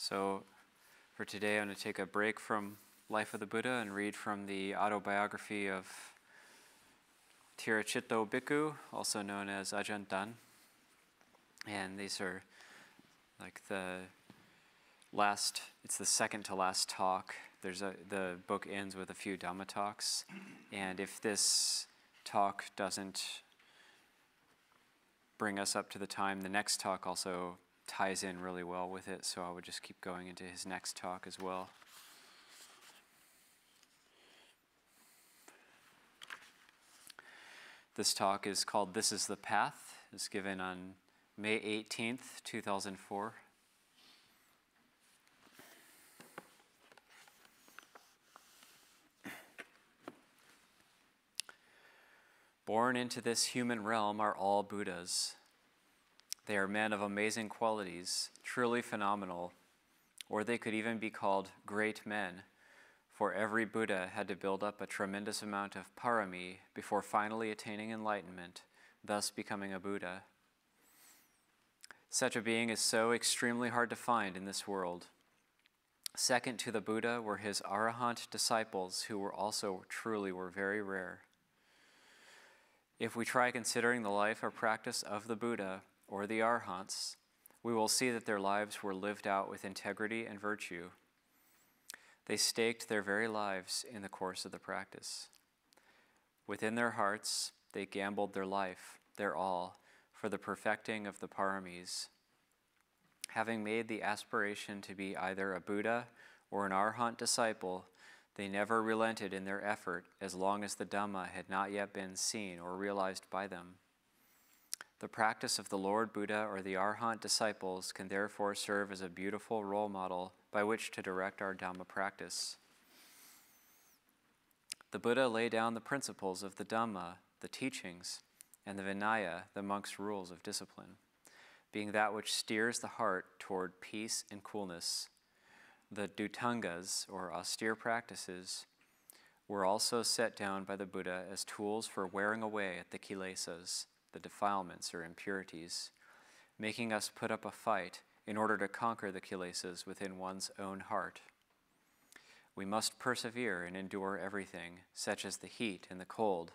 So for today, I'm going to take a break from Life of the Buddha and read from the Autobiography of Tiracito Bhikkhu, also known as Ajahn Dtun. And these are like it's the second to last talk. The book ends with a few Dhamma talks. And if this talk doesn't bring us up to the time, the next talk also ties in really well with it, so I would just keep going into his next talk as well. This talk is called This is the Path. It's given on May 18th, 2004. Born into this human realm are all Buddhas. They are men of amazing qualities, truly phenomenal, or they could even be called great men, for every Buddha had to build up a tremendous amount of parami before finally attaining enlightenment, thus becoming a Buddha. Such a being is so extremely hard to find in this world. Second to the Buddha were his Arahant Disciples, who were very rare. If we try considering the life or practice of the Buddha or the Arahants, we will see that their lives were lived out with integrity and virtue. They staked their very lives in the course of the practice. Within their hearts, they gambled their life, their all, for the perfecting of the paramis. Having made the aspiration to be either a Buddha or an Arahant disciple, they never relented in their effort as long as the Dhamma had not yet been seen or realized by them. The practice of the Lord Buddha or the Arahant disciples can therefore serve as a beautiful role model by which to direct our Dhamma practice. The Buddha laid down the principles of the Dhamma, the teachings, and the Vinaya, the monk's rules of discipline, being that which steers the heart toward peace and coolness. The Dhutangas, or austere practices, were also set down by the Buddha as tools for wearing away at the kilesas, the defilements or impurities, making us put up a fight in order to conquer the kilesas within one's own heart. We must persevere and endure everything, such as the heat and the cold,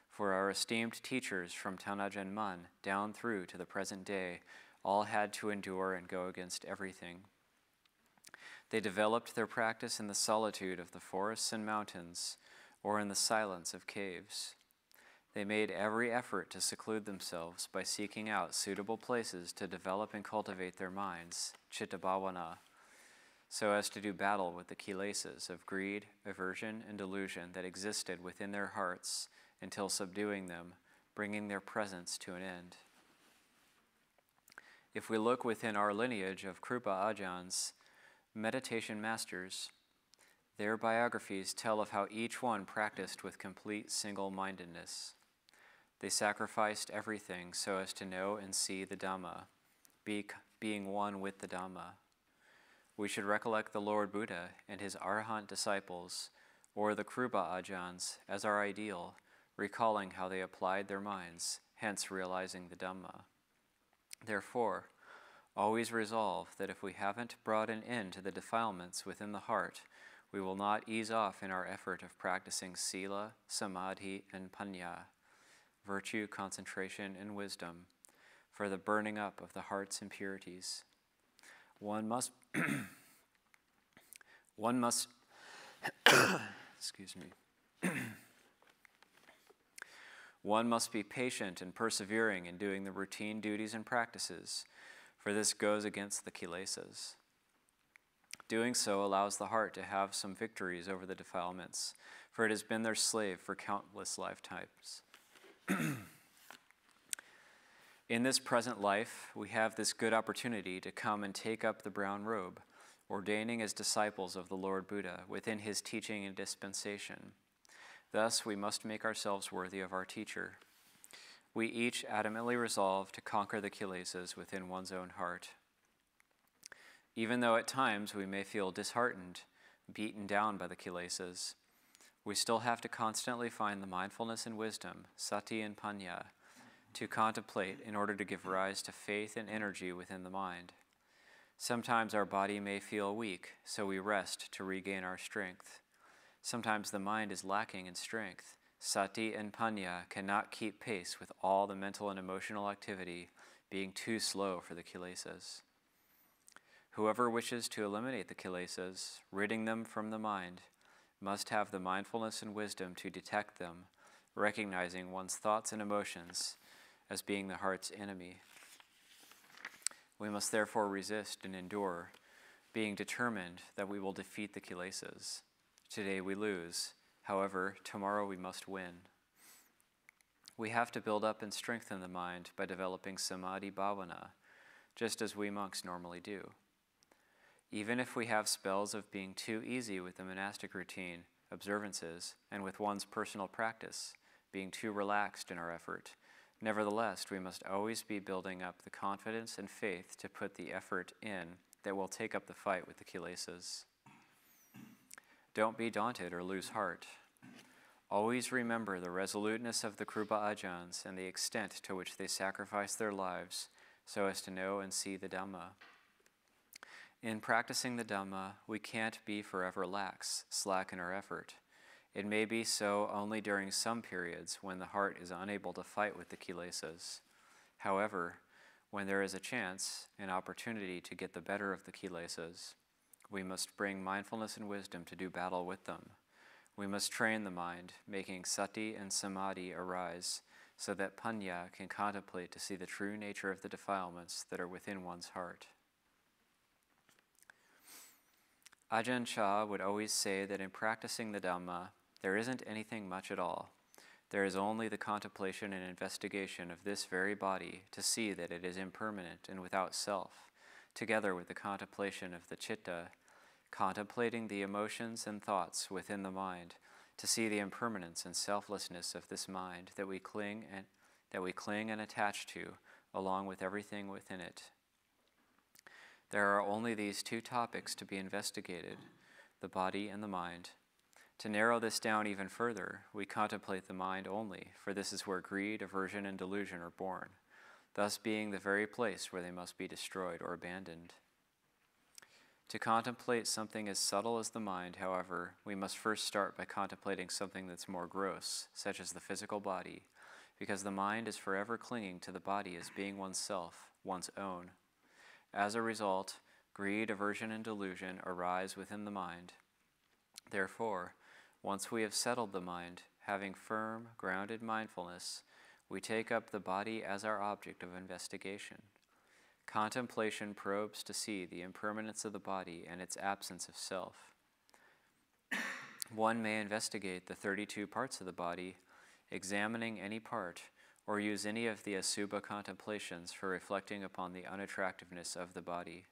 for our esteemed teachers from Tanajan Man down through to the present day all had to endure and go against everything. They developed their practice in the solitude of the forests and mountains, or in the silence of caves. They made every effort to seclude themselves by seeking out suitable places to develop and cultivate their minds, citta bhavana, so as to do battle with the kilesas of greed, aversion, and delusion that existed within their hearts until subduing them, bringing their presence to an end. If we look within our lineage of Krupa Ajahns, meditation masters, their biographies tell of how each one practiced with complete single-mindedness. They sacrificed everything so as to know and see the Dhamma, being one with the Dhamma. We should recollect the Lord Buddha and his Arahant disciples, or the Krupa Ajahns, as our ideal, recalling how they applied their minds, hence realizing the Dhamma. Therefore, always resolve that if we haven't brought an end to the defilements within the heart, we will not ease off in our effort of practicing sila, samadhi, and panya, virtue, concentration, and wisdom, for the burning up of the heart's impurities. One must excuse me. One must be patient and persevering in doing the routine duties and practices, for this goes against the kilesas. Doing so allows the heart to have some victories over the defilements, for it has been their slave for countless lifetimes. In this present life, we have this good opportunity to come and take up the brown robe, ordaining as disciples of the Lord Buddha within his teaching and dispensation. Thus, we must make ourselves worthy of our teacher. We each adamantly resolve to conquer the kilesas within one's own heart. Even though at times we may feel disheartened, beaten down by the kilesas, we still have to constantly find the mindfulness and wisdom, sati and panya, to contemplate in order to give rise to faith and energy within the mind. Sometimes our body may feel weak, so we rest to regain our strength. Sometimes the mind is lacking in strength. Sati and Panya cannot keep pace with all the mental and emotional activity, being too slow for the kilesas. Whoever wishes to eliminate the kilesas, ridding them from the mind, must have the mindfulness and wisdom to detect them, recognizing one's thoughts and emotions as being the heart's enemy. We must therefore resist and endure, being determined that we will defeat the kilesas. Today we lose, however, tomorrow we must win. We have to build up and strengthen the mind by developing samadhi bhavana, just as we monks normally do. Even if we have spells of being too easy with the monastic routine, observances, and with one's personal practice, being too relaxed in our effort, nevertheless, we must always be building up the confidence and faith to put the effort in that will take up the fight with the kilesas. Don't be daunted or lose heart. Always remember the resoluteness of the Krupa Ajahns and the extent to which they sacrifice their lives so as to know and see the Dhamma. In practicing the Dhamma, we can't be forever lax, slack in our effort. It may be so only during some periods when the heart is unable to fight with the kilesas. However, when there is a chance, an opportunity to get the better of the kilesas, we must bring mindfulness and wisdom to do battle with them. We must train the mind, making sati and samadhi arise, so that panya can contemplate to see the true nature of the defilements that are within one's heart. Ajahn Chah would always say that in practicing the Dhamma, there isn't anything much at all. There is only the contemplation and investigation of this very body to see that it is impermanent and without self, together with the contemplation of the citta, contemplating the emotions and thoughts within the mind, to see the impermanence and selflessness of this mind that we cling and attach to, along with everything within it. There are only these two topics to be investigated, the body and the mind. To narrow this down even further, we contemplate the mind only, for this is where greed, aversion, and delusion are born, thus being the very place where they must be destroyed or abandoned. To contemplate something as subtle as the mind, however, we must first start by contemplating something that's more gross, such as the physical body, because the mind is forever clinging to the body as being oneself, one's own. As a result, greed, aversion, and delusion arise within the mind. Therefore, once we have settled the mind, having firm, grounded mindfulness, we take up the body as our object of investigation. Contemplation probes to see the impermanence of the body and its absence of self. One may investigate the 32 parts of the body, examining any part, or use any of the asubha contemplations for reflecting upon the unattractiveness of the body.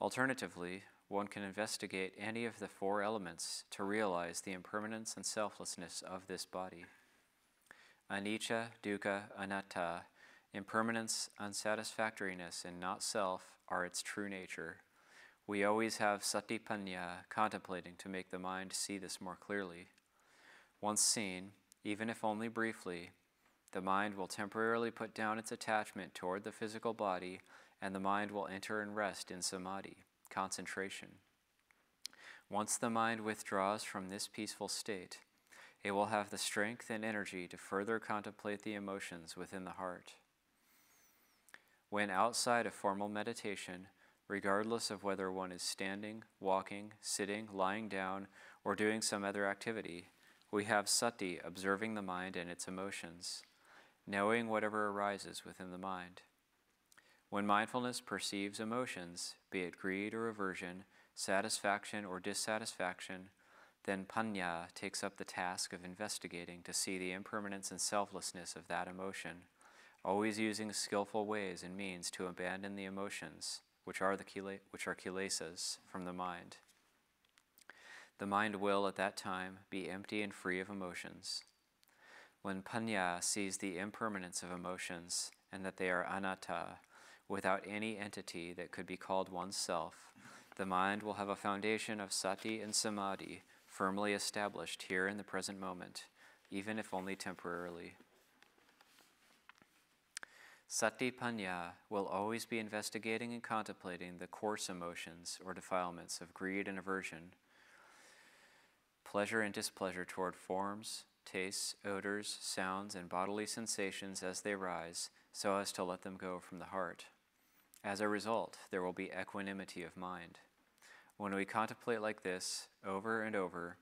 Alternatively, one can investigate any of the 4 elements to realize the impermanence and selflessness of this body. Anicca, dukkha, anatta, impermanence, unsatisfactoriness, and not self are its true nature. We always have sati panya contemplating to make the mind see this more clearly. Once seen, even if only briefly, the mind will temporarily put down its attachment toward the physical body, and the mind will enter and rest in samadhi, concentration. Once the mind withdraws from this peaceful state, it will have the strength and energy to further contemplate the emotions within the heart. When outside of formal meditation, regardless of whether one is standing, walking, sitting, lying down, or doing some other activity, we have sati observing the mind and its emotions, knowing whatever arises within the mind. When mindfulness perceives emotions, be it greed or aversion, satisfaction or dissatisfaction, then panya takes up the task of investigating to see the impermanence and selflessness of that emotion, always using skillful ways and means to abandon the emotions, which are kilesas, from the mind. The mind will, at that time, be empty and free of emotions. When panya sees the impermanence of emotions and that they are anatta, without any entity that could be called oneself, the mind will have a foundation of sati and samadhi firmly established here in the present moment, even if only temporarily. Satipanya will always be investigating and contemplating the coarse emotions or defilements of greed and aversion, pleasure and displeasure toward forms, tastes, odors, sounds, and bodily sensations as they rise, so as to let them go from the heart. As a result, there will be equanimity of mind. When we contemplate like this over and over,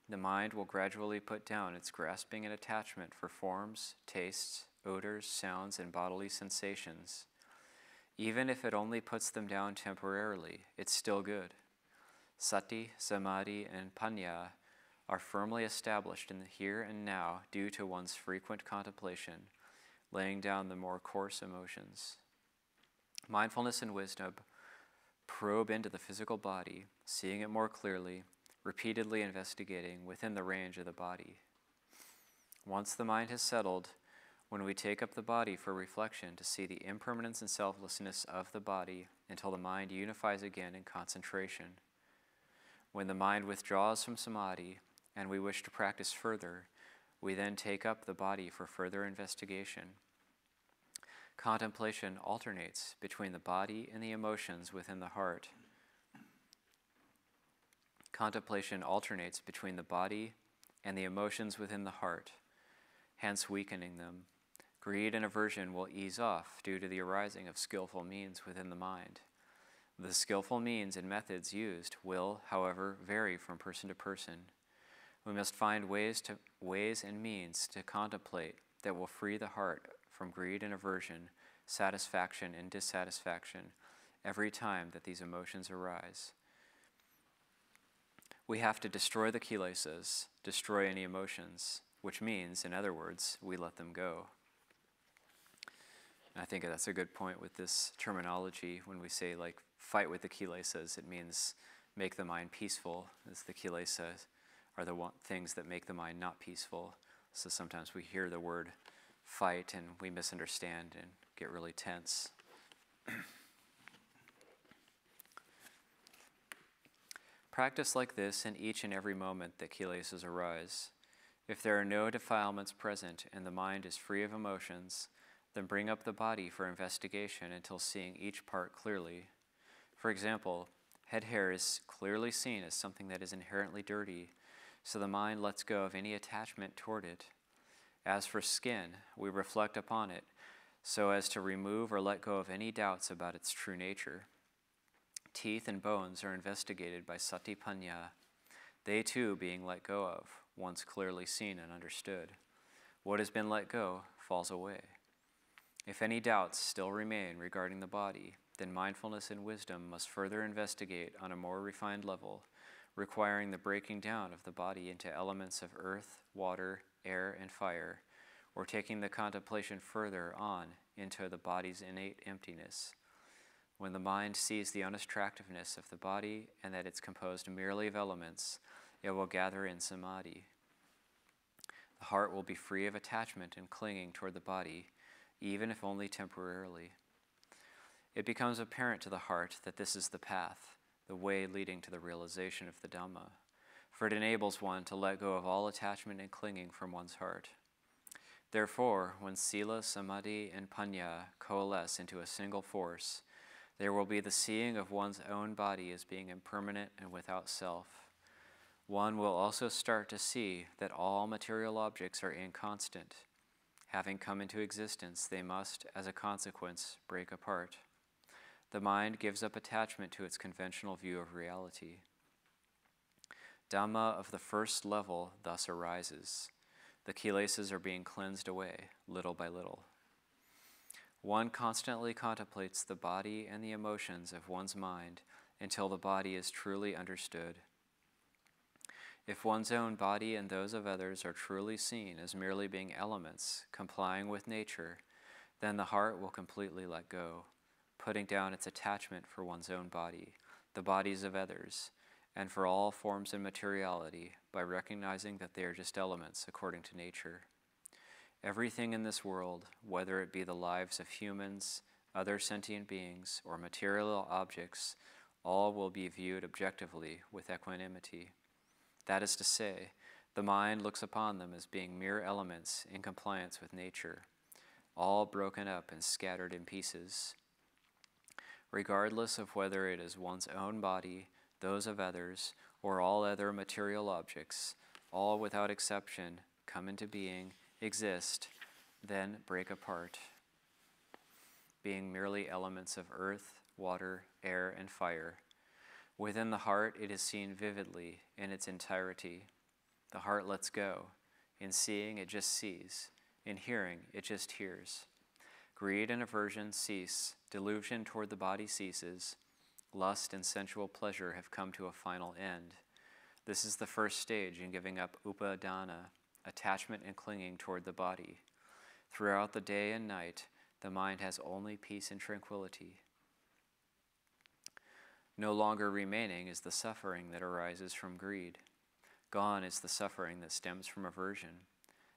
the mind will gradually put down its grasping and attachment for forms, tastes, odors, sounds, and bodily sensations. Even if it only puts them down temporarily, it's still good. Sati, Samadhi, and Panya are firmly established in the here and now due to one's frequent contemplation, laying down the more coarse emotions. Mindfulness and wisdom probe into the physical body, seeing it more clearly, repeatedly investigating within the range of the body. Once the mind has settled, when we take up the body for reflection to see the impermanence and selflessness of the body until the mind unifies again in concentration. When the mind withdraws from samadhi and we wish to practice further, we then take up the body for further investigation. Contemplation alternates between the body and the emotions within the heart. Contemplation alternates between the body and the emotions within the heart, hence weakening them. Greed and aversion will ease off due to the arising of skillful means within the mind. The skillful means and methods used will, however, vary from person to person. We must find ways and means to contemplate that will free the heart from greed and aversion, satisfaction and dissatisfaction every time that these emotions arise. We have to destroy the kilesas, destroy any emotions, which means, in other words, we let them go. And I think that's a good point with this terminology. When we say, like, fight with the kilesas, it means make the mind peaceful, as the kilesas are the things that make the mind not peaceful. So sometimes we hear the word fight and we misunderstand and get really tense. Practice like this in each and every moment that kilesas arise. If there are no defilements present and the mind is free of emotions, then bring up the body for investigation until seeing each part clearly. For example, head hair is clearly seen as something that is inherently dirty, so the mind lets go of any attachment toward it. As for skin, we reflect upon it so as to remove or let go of any doubts about its true nature. Teeth and bones are investigated by satipanya, they too being let go of, once clearly seen and understood. What has been let go falls away. If any doubts still remain regarding the body, then mindfulness and wisdom must further investigate on a more refined level, requiring the breaking down of the body into elements of earth, water, air, and fire, or taking the contemplation further on into the body's innate emptiness. When the mind sees the unattractiveness of the body and that it's composed merely of elements, it will gather in samadhi. The heart will be free of attachment and clinging toward the body, even if only temporarily. It becomes apparent to the heart that this is the path, the way leading to the realization of the Dhamma, for it enables one to let go of all attachment and clinging from one's heart. Therefore, when sila, samadhi, and panya coalesce into a single force, there will be the seeing of one's own body as being impermanent and without self. One will also start to see that all material objects are inconstant. Having come into existence, they must, as a consequence, break apart. The mind gives up attachment to its conventional view of reality. Dhamma of the first level thus arises. The kilesas are being cleansed away, little by little. One constantly contemplates the body and the emotions of one's mind until the body is truly understood. If one's own body and those of others are truly seen as merely being elements complying with nature, then the heart will completely let go, putting down its attachment for one's own body, the bodies of others, and for all forms and materiality by recognizing that they are just elements according to nature. Everything in this world, whether it be the lives of humans, other sentient beings, or material objects, all will be viewed objectively with equanimity. That is to say, the mind looks upon them as being mere elements in compliance with nature. all broken up and scattered in pieces. Regardless of whether it is one's own body, those of others, or all other material objects, all without exception come into being, exist, then break apart, being merely elements of earth, water, air, and fire. Within the heart, it is seen vividly in its entirety. The heart lets go. In seeing, it just sees. In hearing, it just hears. Greed and aversion cease. Delusion toward the body ceases. Lust and sensual pleasure have come to a final end. This is the first stage in giving up upadana, attachment and clinging toward the body. Throughout the day and night, the mind has only peace and tranquility. No longer remaining is the suffering that arises from greed. Gone is the suffering that stems from aversion.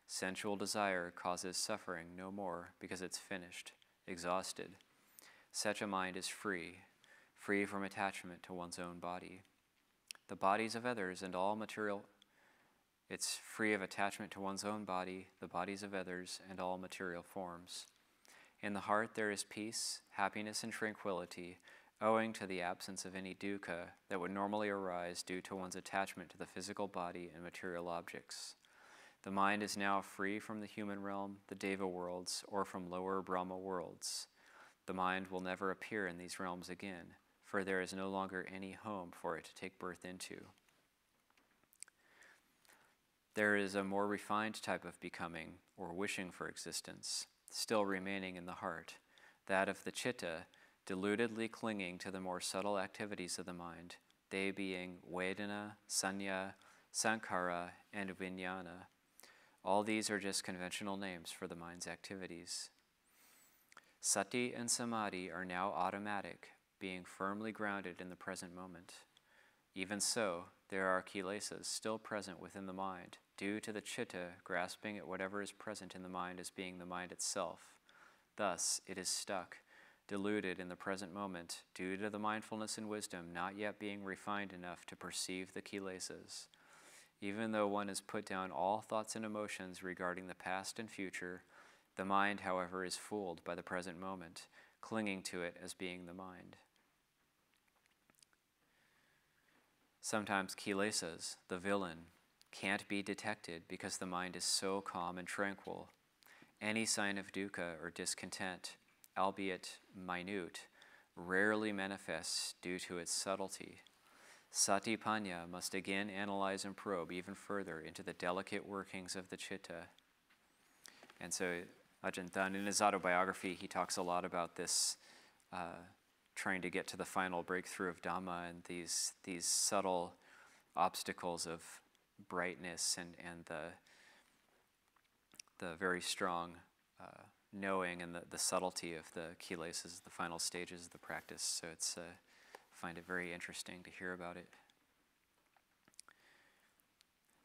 Sensual desire causes suffering no more because it's finished, exhausted. Such a mind is free, free from attachment to one's own body. The bodies of others and all material, it's free of attachment to one's own body, the bodies of others, and all material forms. In the heart there is peace, happiness, and tranquility, owing to the absence of any dukkha that would normally arise due to one's attachment to the physical body and material objects. The mind is now free from the human realm, the deva worlds, or from lower Brahma worlds. The mind will never appear in these realms again, for there is no longer any home for it to take birth into. There is a more refined type of becoming, or wishing for existence, still remaining in the heart, that of the citta, deludedly clinging to the more subtle activities of the mind, they being Vedana, Sanya, Sankhara, and Vijnana. All these are just conventional names for the mind's activities. Sati and Samadhi are now automatic, being firmly grounded in the present moment. Even so, there are kilesas still present within the mind, due to the citta grasping at whatever is present in the mind as being the mind itself. Thus, it is stuck, deluded in the present moment, due to the mindfulness and wisdom not yet being refined enough to perceive the kilesas. Even though one has put down all thoughts and emotions regarding the past and future, the mind, however, is fooled by the present moment, clinging to it as being the mind. Sometimes kilesas, the villain, can't be detected because the mind is so calm and tranquil. Any sign of dukkha or discontent, albeit minute, rarely manifests due to its subtlety. Satipanya must again analyze and probe even further into the delicate workings of the citta. And so Ajahn Dtun, in his autobiography, he talks a lot about this, trying to get to the final breakthrough of Dhamma and these subtle obstacles of brightness and the very strong knowing and the subtlety of the kilesas, the final stages of the practice. So it's I find it very interesting to hear about it.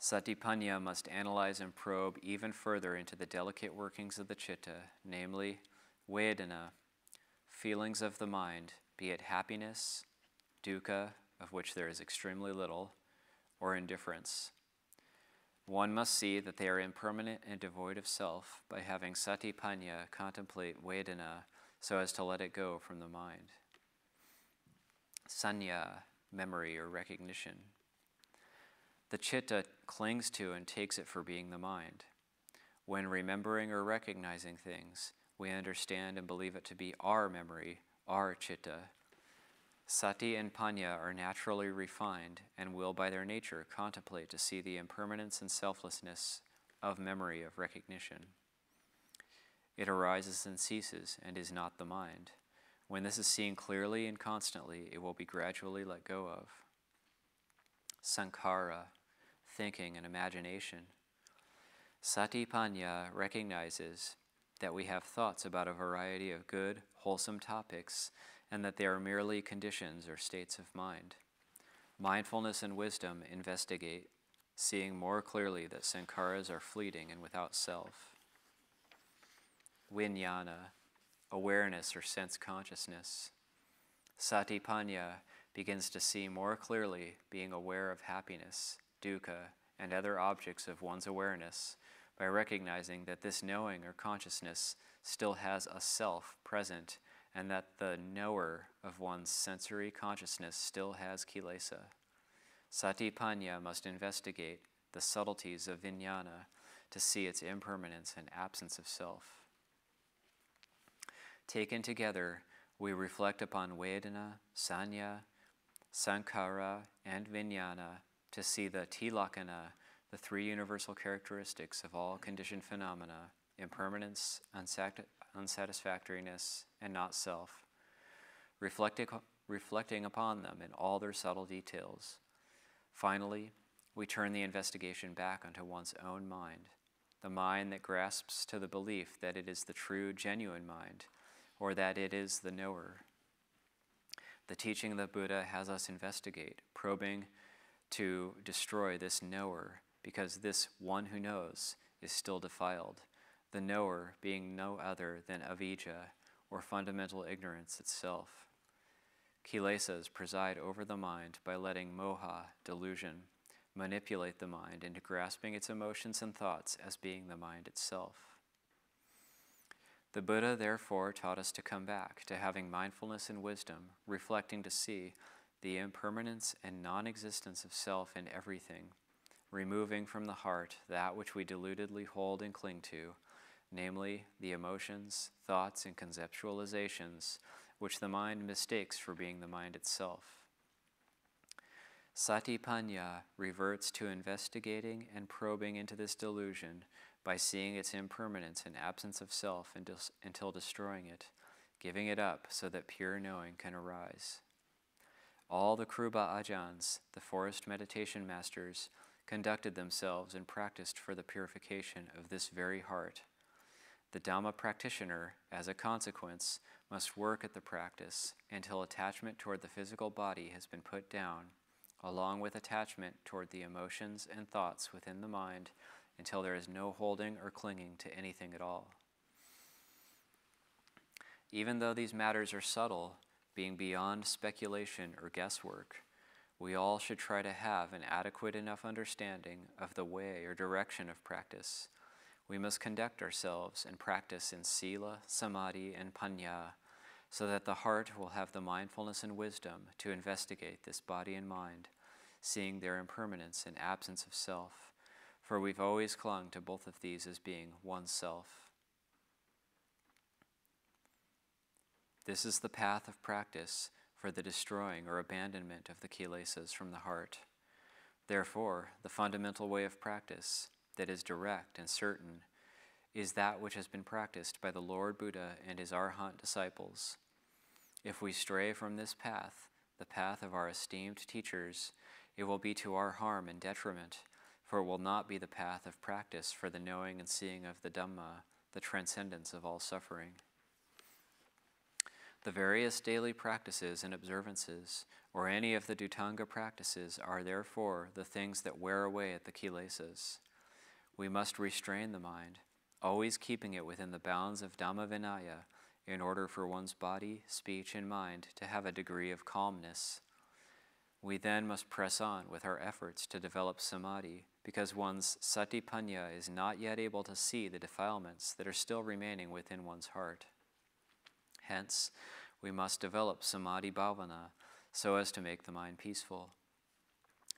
Satipanya must analyze and probe even further into the delicate workings of the citta, namely Vedana, feelings of the mind, be it happiness, dukkha, of which there is extremely little, or indifference. One must see that they are impermanent and devoid of self by having Satipanya contemplate Vedana so as to let it go from the mind. Sanya, memory or recognition. The citta clings to and takes it for being the mind. When remembering or recognizing things, we understand and believe it to be our memory, our citta. Sati and Panya are naturally refined and will by their nature contemplate to see the impermanence and selflessness of memory of recognition. It arises and ceases and is not the mind. When this is seen clearly and constantly, it will be gradually let go of. Sankhara, thinking and imagination. Satipanya recognizes that we have thoughts about a variety of good, wholesome topics, and that they are merely conditions or states of mind. Mindfulness and wisdom investigate, seeing more clearly that sankharas are fleeting and without self. Vijnana, awareness or sense consciousness. Satipanya begins to see more clearly, being aware of happiness, dukkha, and other objects of one's awareness by recognizing that this knowing or consciousness still has a self present, and that the knower of one's sensory consciousness still has kilesa. Satipanya must investigate the subtleties of vijnana to see its impermanence and absence of self. Taken together, we reflect upon Vedana, Sanya, Sankhara, and Vijnana to see the Tilakkhana, the three universal characteristics of all conditioned phenomena: impermanence, unsatisfactoriness, and not self, reflecting upon them in all their subtle details. Finally, we turn the investigation back onto one's own mind, the mind that grasps to the belief that it is the true, genuine mind, or that it is the knower. The teaching of the Buddha has us investigate, probing to destroy this knower, because this one who knows is still defiled, the knower being no other than avijja, or fundamental ignorance itself. Kilesas preside over the mind by letting moha, delusion, manipulate the mind into grasping its emotions and thoughts as being the mind itself. The Buddha therefore taught us to come back to having mindfulness and wisdom, reflecting to see the impermanence and non-existence of self in everything, removing from the heart that which we deludedly hold and cling to, namely the emotions, thoughts, and conceptualizations which the mind mistakes for being the mind itself. Satipanya reverts to investigating and probing into this delusion by seeing its impermanence and absence of self until destroying it, giving it up so that pure knowing can arise. All the Kruba Ajahns, the forest meditation masters, conducted themselves and practiced for the purification of this very heart. The Dhamma practitioner, as a consequence, must work at the practice until attachment toward the physical body has been put down, along with attachment toward the emotions and thoughts within the mind, until there is no holding or clinging to anything at all. Even though these matters are subtle, being beyond speculation or guesswork, we all should try to have an adequate enough understanding of the way or direction of practice. We must conduct ourselves and practice in sila, samadhi, and panya, so that the heart will have the mindfulness and wisdom to investigate this body and mind, seeing their impermanence and absence of self, for we've always clung to both of these as being oneself. This is the path of practice for the destroying or abandonment of the kilesas from the heart. Therefore, the fundamental way of practice, that is direct and certain, is that which has been practiced by the Lord Buddha and his Arahant disciples. If we stray from this path, the path of our esteemed teachers, it will be to our harm and detriment, for it will not be the path of practice for the knowing and seeing of the Dhamma, the transcendence of all suffering. The various daily practices and observances, or any of the Dhutanga practices, are therefore the things that wear away at the kilesas. We must restrain the mind, always keeping it within the bounds of Dhamma Vinaya, in order for one's body, speech, and mind to have a degree of calmness. We then must press on with our efforts to develop samadhi, because one's satipanya is not yet able to see the defilements that are still remaining within one's heart. Hence, we must develop samadhi bhavana so as to make the mind peaceful.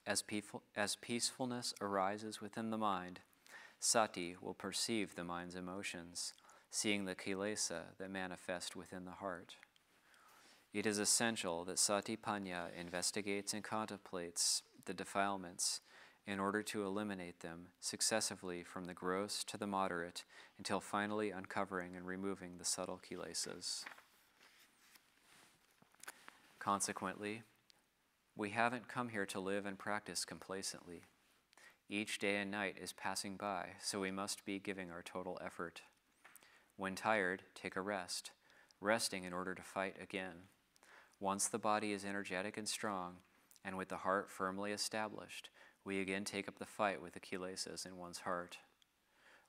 As peacefulness arises within the mind, sati will perceive the mind's emotions, seeing the kilesa that manifest within the heart. It is essential that satipanya investigates and contemplates the defilements in order to eliminate them successively from the gross to the moderate, until finally uncovering and removing the subtle kilesas. Consequently, we haven't come here to live and practice complacently. Each day and night is passing by, so we must be giving our total effort. When tired, take a rest, resting in order to fight again. Once the body is energetic and strong, and with the heart firmly established, we again take up the fight with the kilesas in one's heart.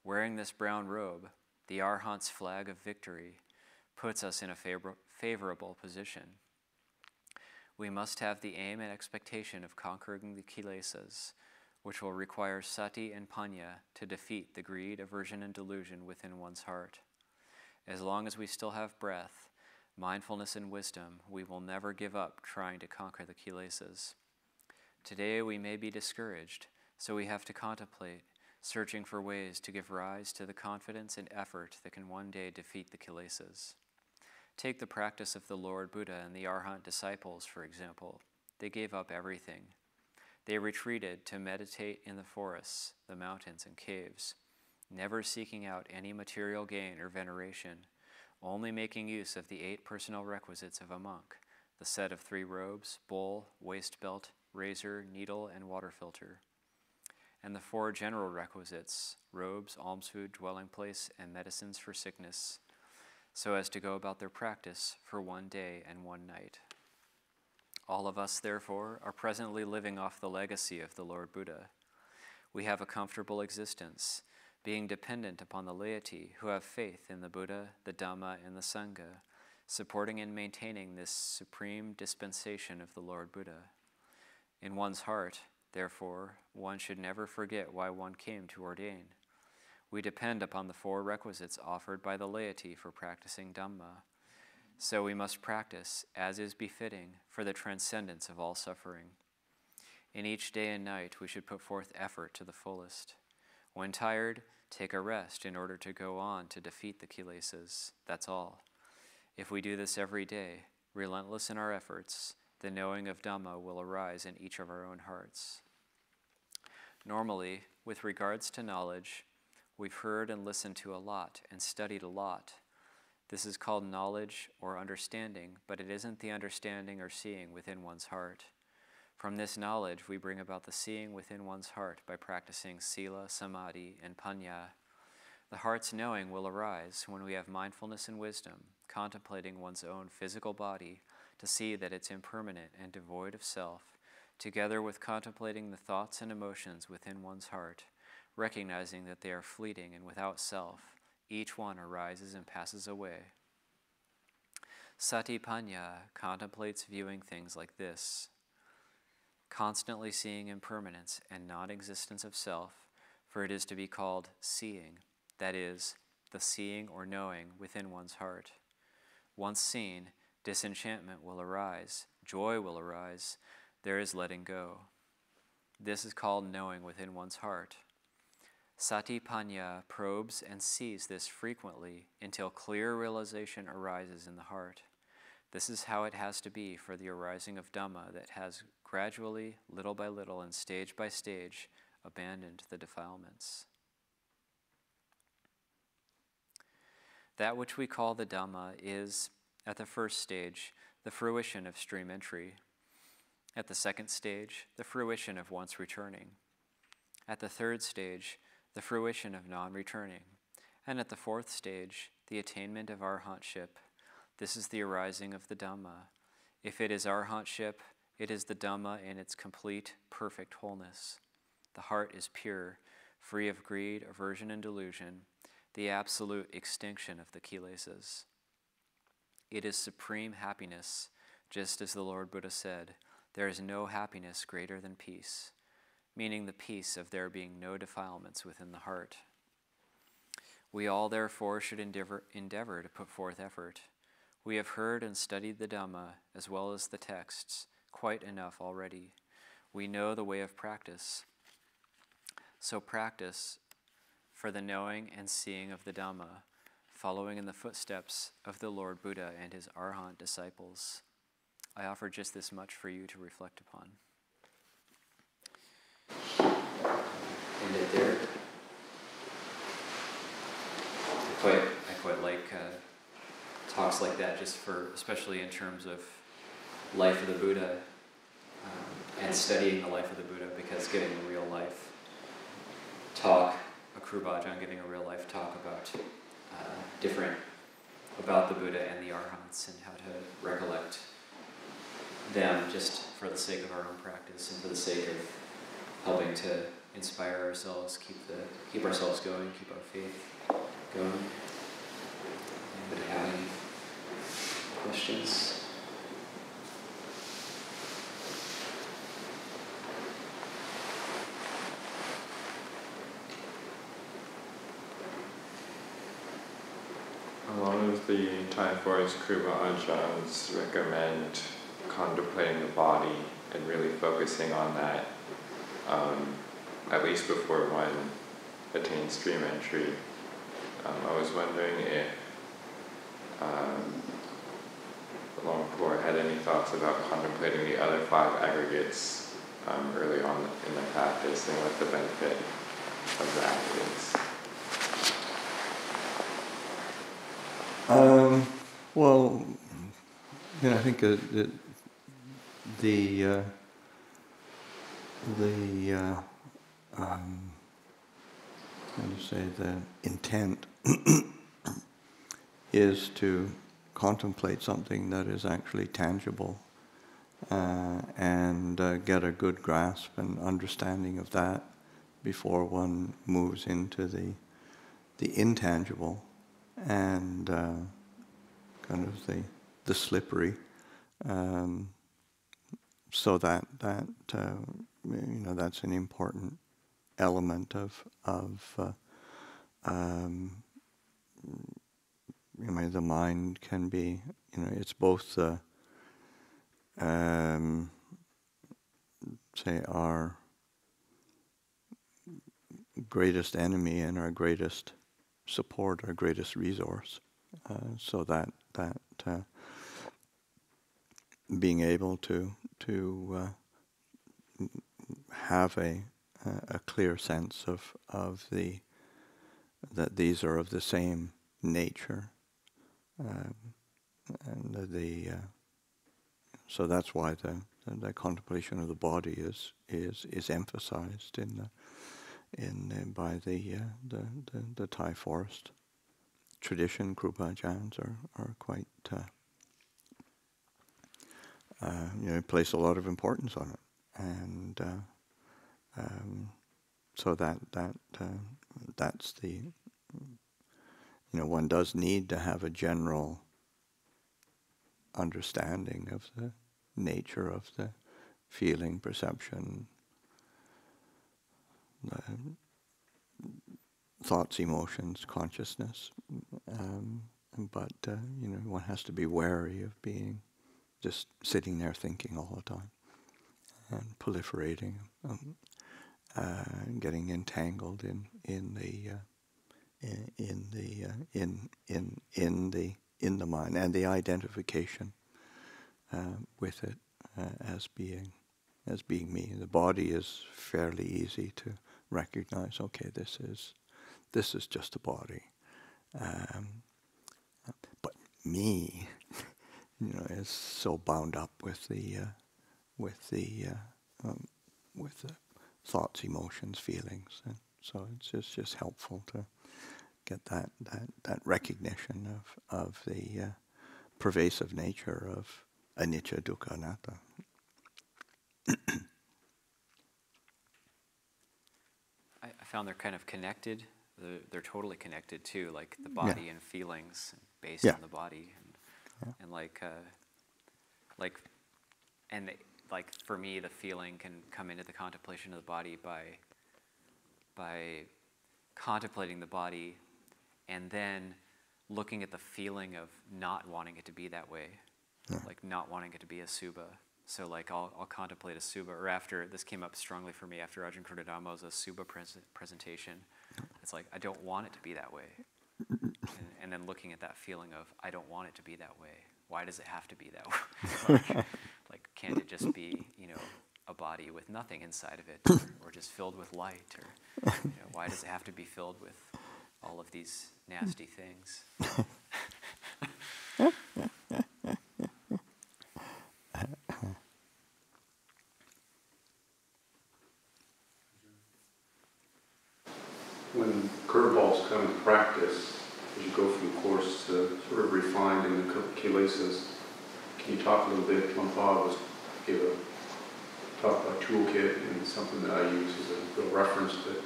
Wearing this brown robe, the Arahant's flag of victory, puts us in a favorable position. We must have the aim and expectation of conquering the kilesas, which will require sati and panya to defeat the greed, aversion, and delusion within one's heart. As long as we still have breath, mindfulness, and wisdom, we will never give up trying to conquer the kilesas. Today we may be discouraged, so we have to contemplate, searching for ways to give rise to the confidence and effort that can one day defeat the kilesas. Take the practice of the Lord Buddha and the Arahant Disciples, for example. They gave up everything. They retreated to meditate in the forests, the mountains, and caves, never seeking out any material gain or veneration, only making use of the 8 personal requisites of a monk, the set of 3 robes, bowl, waist belt, razor, needle, and water filter, and the 4 general requisites, robes, alms food, dwelling place, and medicines for sickness, so as to go about their practice for 1 day and 1 night. All of us, therefore, are presently living off the legacy of the Lord Buddha. We have a comfortable existence, being dependent upon the laity who have faith in the Buddha, the Dhamma, and the Sangha, supporting and maintaining this supreme dispensation of the Lord Buddha. In one's heart, therefore, one should never forget why one came to ordain. We depend upon the 4 requisites offered by the laity for practicing Dhamma. So we must practice, as is befitting, for the transcendence of all suffering. In each day and night, we should put forth effort to the fullest. When tired, take a rest in order to go on to defeat the kilesas. That's all. If we do this every day, relentless in our efforts, the knowing of Dhamma will arise in each of our own hearts. Normally, with regards to knowledge, we've heard and listened to a lot and studied a lot. This is called knowledge or understanding, but it isn't the understanding or seeing within one's heart. From this knowledge, we bring about the seeing within one's heart by practicing sila, samadhi, and panya. The heart's knowing will arise when we have mindfulness and wisdom, contemplating one's own physical body to see that it's impermanent and devoid of self, together with contemplating the thoughts and emotions within one's heart, recognizing that they are fleeting and without self. Each one arises and passes away. Satipanya contemplates viewing things like this, constantly seeing impermanence and non-existence of self, for it is to be called seeing, that is, the seeing or knowing within one's heart. Once seen, disenchantment will arise, joy will arise, there is letting go. This is called knowing within one's heart. Satipanya probes and sees this frequently until clear realization arises in the heart. This is how it has to be for the arising of Dhamma that has gradually, little by little, and stage by stage, abandoned the defilements. That which we call the Dhamma is, at the first stage, the fruition of stream entry. At the second stage, the fruition of once returning. At the third stage, the fruition of non-returning. And at the fourth stage, the attainment of arahantship. This is the arising of the Dhamma. If it is arahantship, it is the Dhamma in its complete, perfect wholeness. The heart is pure, free of greed, aversion, and delusion, the absolute extinction of the kilesas. It is supreme happiness, just as the Lord Buddha said, there is no happiness greater than peace, meaning the peace of there being no defilements within the heart. We all, therefore, should endeavor to put forth effort. We have heard and studied the Dhamma, as well as the texts, quite enough already. We know the way of practice. So practice for the knowing and seeing of the Dhamma, following in the footsteps of the Lord Buddha and his Arahant disciples. I offer just this much for you to reflect upon. End it there. I quite like talks like that, just for, especially in terms of life of the Buddha and studying the life of the Buddha, because giving a real life talk, a Ajahn giving a real life talk about the Buddha and the Arahants and how to recollect them just for the sake of our own practice and for the sake of helping to inspire ourselves, keep ourselves going, keep our faith going. Anybody have any questions? Well, of the Thai forest Kruba Ajahns recommend contemplating the body and really focusing on that, at least before one attains stream entry. I was wondering if Longpor had any thoughts about contemplating the other 5 aggregates early on in the practice and what the benefit of that is. Well, I think how do you say, the intent is to contemplate something that is actually tangible and get a good grasp and understanding of that before one moves into the intangible and kind of the slippery. So that's an important element of the mind can be, it's both say our greatest enemy and our greatest support, our greatest resource. So that being able to have a clear sense of that these are of the same nature, and so that's why the contemplation of the body is emphasized by the Thai forest tradition. Krupa Ajahns are quite place a lot of importance on it, and so that's the one does need to have a general understanding of the nature of the feeling, perception, the thoughts, emotions, consciousness, but one has to be wary of being just sitting there thinking all the time and proliferating, getting entangled in the mind and the identification with it as being me. The body is fairly easy to recognize. Okay, this is just a body, but me, is so bound up with the thoughts, emotions, feelings, and so it's just helpful to get that recognition of the pervasive nature of anicca, dukkha, anatta. I found they're kind of connected. They're totally connected too, like the body and feelings based on the body, and for me, the feeling can come into the contemplation of the body by contemplating the body, and then looking at the feeling of not wanting it to be that way, like not wanting it to be a subha. So I'll contemplate a subha, or after, this came up strongly for me after Ajahn Krutadamo's subha presentation. It's like, I don't want it to be that way. And then looking at that feeling of, I don't want it to be that way. Why does it have to be that way? Can't it just be, a body with nothing inside of it, or just filled with light? Or, why does it have to be filled with all of these nasty things? When curveballs come to practice, as you go from course to sort of refined in the kilesas, can you talk a little bit? One thought was give a talk about toolkit and something that I use as a real reference. But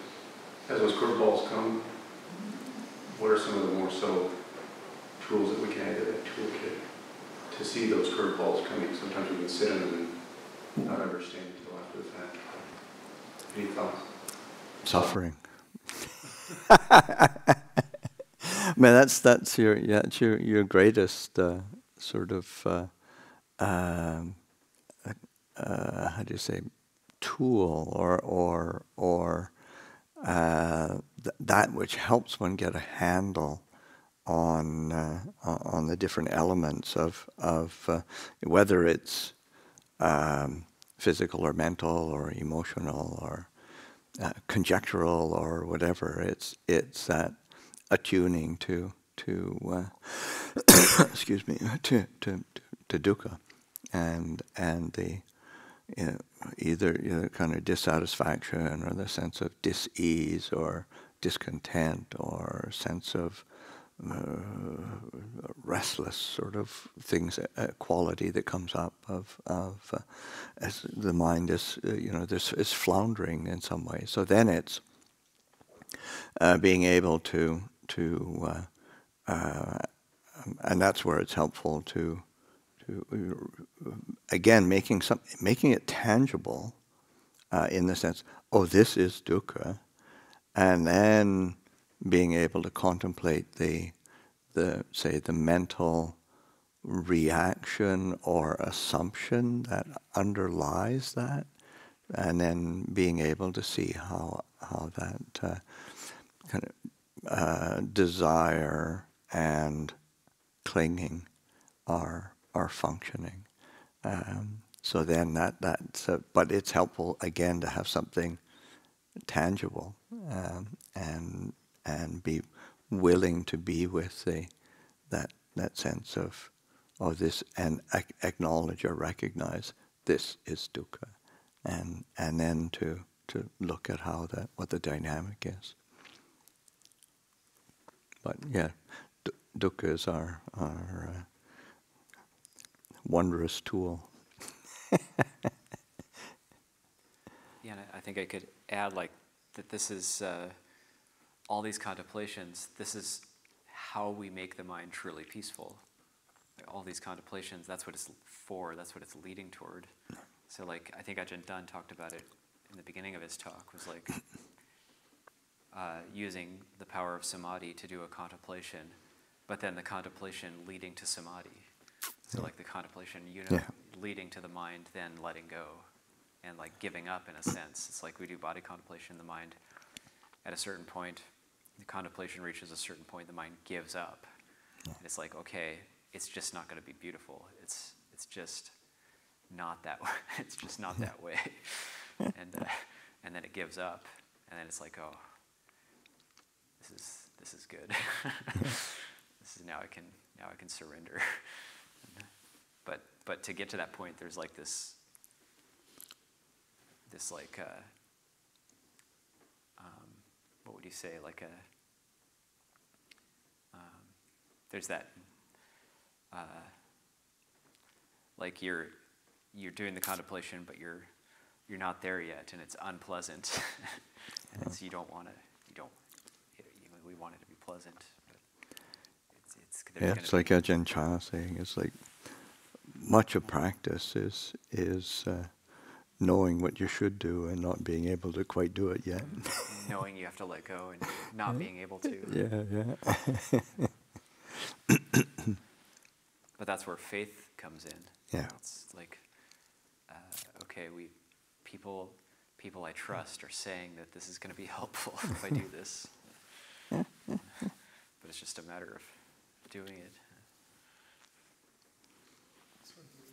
as those curveballs come, what are some of the more subtle tools that we can add to that toolkit to see those curveballs coming? Sometimes we can sit in them and not understand until after the fact. Any thoughts? Suffering. mean, that's your greatest sort of how do you say, tool or that which helps one get a handle on the different elements of whether it's physical or mental or emotional or conjectural or whatever. It's that attuning to excuse me, to dukkha and the either kind of dissatisfaction or the sense of dis-ease or discontent or sense of restless sort of things, quality that comes up of as the mind is is floundering in some way. So then it's being able to and that's where it's helpful to again making it tangible in the sense, oh, this is dukkha, and then being able to contemplate the mental reaction or assumption that underlies that, and then being able to see how that kind of desire and clinging are functioning. So then that's but it's helpful again to have something tangible and be willing to be with that sense of this, and acknowledge or recognize this is dukkha, and then to look at what the dynamic is. But yeah, dukkha is our wondrous tool. Yeah, and I think I could add that this is all these contemplations. This is how we make the mind truly peaceful. All these contemplations, that's what it's for. That's what it's leading toward. So, I think Ajahn Dtun talked about it in the beginning of his talk. Was using the power of samadhi to do a contemplation, but then the contemplation leading to samadhi. So the contemplation, leading to the mind, then letting go, and giving up in a sense. It's we do body contemplation, the mind, at a certain point, the contemplation reaches a certain point, the mind gives up. And it's okay, it's just not going to be beautiful. It's just not that way. It's just not that way. And then it gives up, and then it's oh, this is good. This is now I can surrender. But to get to that point, there's this what would you say, there's that you're doing the contemplation, but you're not there yet, and it's unpleasant, and we want it to be pleasant, but it's like Ajahn Chah saying, it's much of practice is knowing what you should do and not being able to quite do it yet. Knowing you have to let go and not being able to. Yeah. But that's where faith comes in. Yeah. It's okay, people I trust are saying that this is going to be helpful if I do this. But it's just a matter of doing it.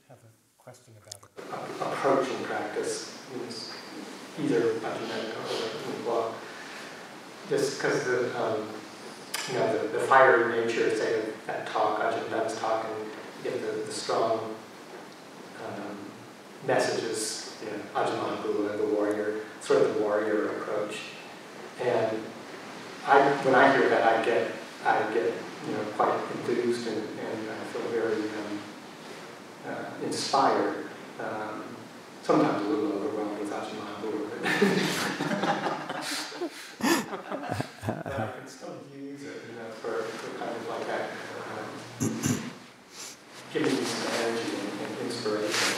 Have a question about it. Approaching practice means either Ajahn Ñāṇiko or invokes. Just because the fiery nature, say, of that talk, Ajahn Dtun's talk, and you get the strong messages, Ajahn Buddha, the warrior, sort of the warrior approach. And when I hear that, I get quite enthused and I feel very inspired. Sometimes a little overwhelmed with Ajahn Ñāṇiko, but I can still use it, for kind of that, giving me some energy and inspiration.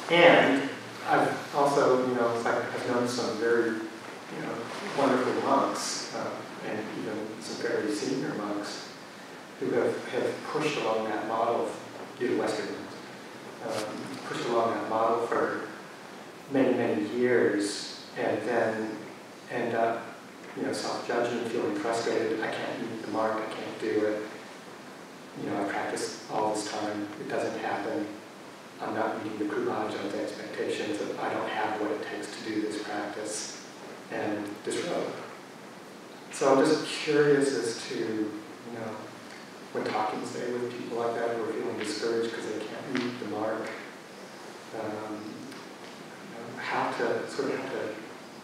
And I've also, I've known some very wonderful monks, and even some very senior monks, who have pushed along that model, due to Western ones, pushed along that model for many, many years, and then end up, self-judging, feeling frustrated. I can't meet the mark, I can't do it. I practice all this time, it doesn't happen. I'm not meeting the Ajahn expectations, that I don't have what it takes to do this practice, and disrobe. So I'm just curious as to, when talking, say, with people like that who are feeling discouraged because they can't meet the mark, how to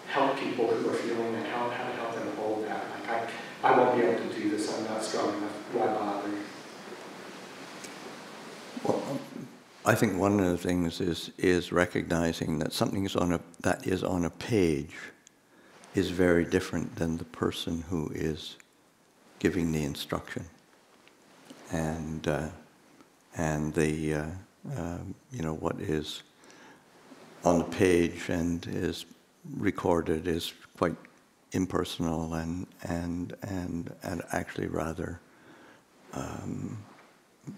help people who are feeling that, how to help them hold that. Like, I won't be able to do this, I'm not strong enough, why bother? Well, I think one of the things is recognizing that something that is on a page is very different than the person who is giving the instruction, and what is on the page and is recorded is quite impersonal and actually rather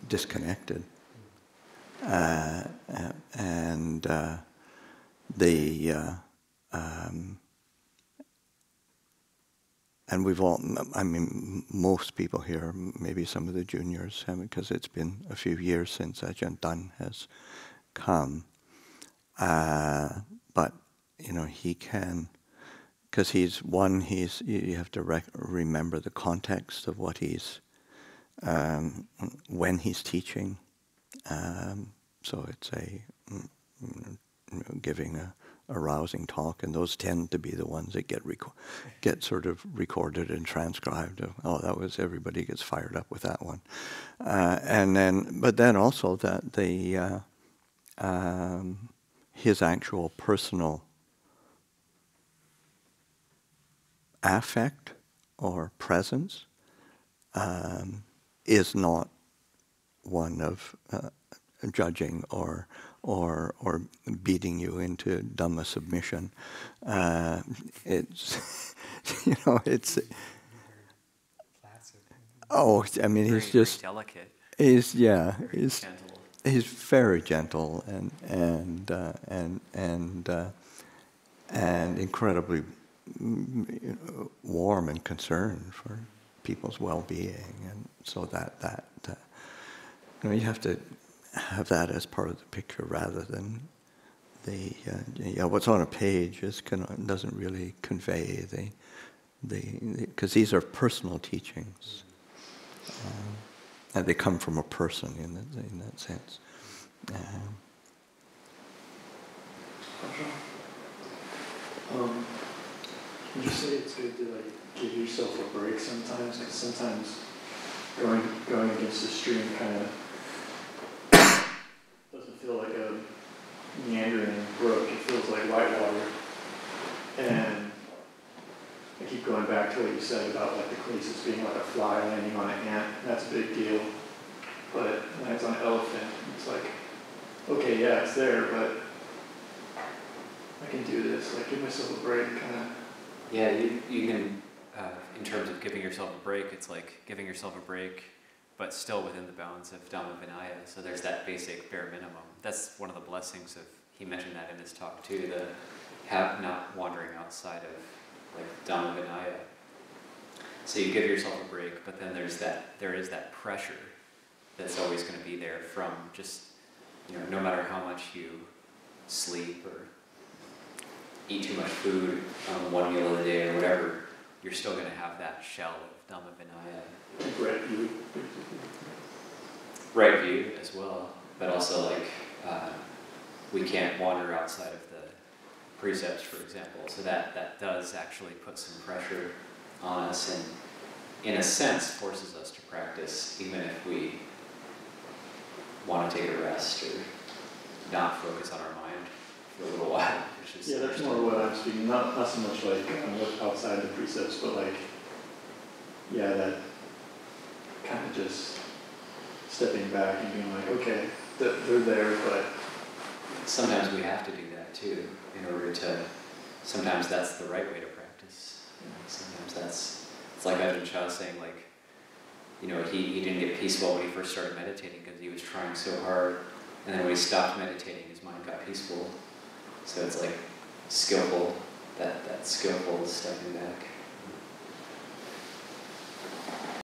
disconnected. And we've all, most people here, maybe some of the juniors, because it's been a few years since Ajahn Dtun has come. But, he can, because you have to remember the context of what he's, when he's teaching. So it's giving a rousing talk, and those tend to be the ones that get sort of recorded and transcribed. Oh, that was, everybody gets fired up with that one. But then also that his actual personal affect or presence is not one of judging or beating you into Dhamma submission. It's it's. Oh, he's just very delicate. He's Gentle. He's very gentle and incredibly warm and concerned for people's well-being, and so that you have to have that as part of the picture rather than what's on a page doesn't really convey because these are personal teachings, and they come from a person in that sense. Would you say it's good to give yourself a break sometimes? Because sometimes going against the stream kind of doesn't feel like a meandering brook. It feels like white water. And I keep going back to what you said about the crisis being like a fly landing on an ant. That's a big deal. But when it's on an elephant, it's like, okay, yeah, it's there, but I can do this. Give myself a break, kind of. Yeah, you can, in terms of giving yourself a break, it's like giving yourself a break, but still within the bounds of Dhamma Vinaya. So there's that basic bare minimum. That's one of the blessings of, he mentioned that in his talk too, not wandering outside of Dhamma Vinaya. So you give yourself a break, but then there is that pressure that's always going to be there from just, no matter how much you sleep or eat too much food on one meal of the day or whatever, you're still going to have that shell of Dhamma Vinaya. Right view. Right view as well, but also we can't wander outside of the precepts, for example. So that does actually put some pressure on us, and in a sense forces us to practice even if we want to take a rest or not focus on our mind for a little while. Yeah, that's more what I'm speaking. Not so much outside the precepts, but that kind of just stepping back and being like, okay, they're there, but sometimes we have to do that too in order to. Sometimes that's the right way to practice. Sometimes it's like Ajahn Chah saying, like, he didn't get peaceful when he first started meditating because he was trying so hard, and then when he stopped meditating, his mind got peaceful. So it's like skillful, that skillful stepping back.